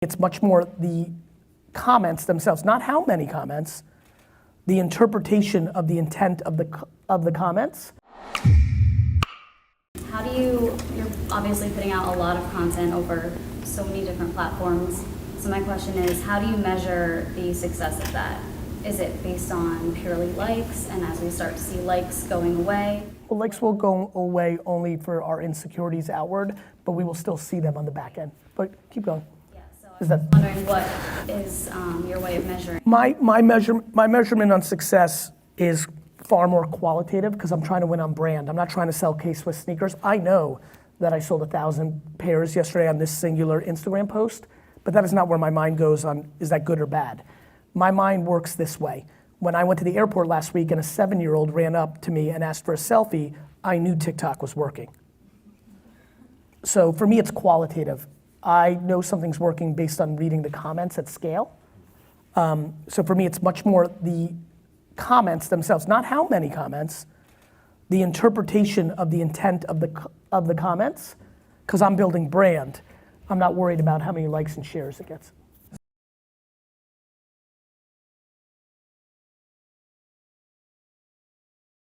It's much more the comments themselves, not how many comments, the interpretation of the intent of the comments. How do you're obviously putting out a lot of content over so many different platforms. So my question is, how do you measure the success of that? Is it based on purely likes, and as we start to see likes going away? Well, likes will go away only for our insecurities outward, but we will still see them on the back end. But keep going. Yeah, so I was wondering what is your way of measuring? My measurement on success is far more qualitative because I'm trying to win on brand. I'm not trying to sell K-Swiss sneakers. I know that I sold 1,000 pairs yesterday on this singular Instagram post, but that is not where my mind goes on, is that good or bad? My mind works this way. When I went to the airport last week and a 7-year-old ran up to me and asked for a selfie, I knew TikTok was working. So for me, it's qualitative. I know something's working based on reading the comments at scale. So for me, it's much more the comments themselves, not how many comments, the interpretation of the intent of the comments, because I'm building brand. I'm not worried about how many likes and shares it gets.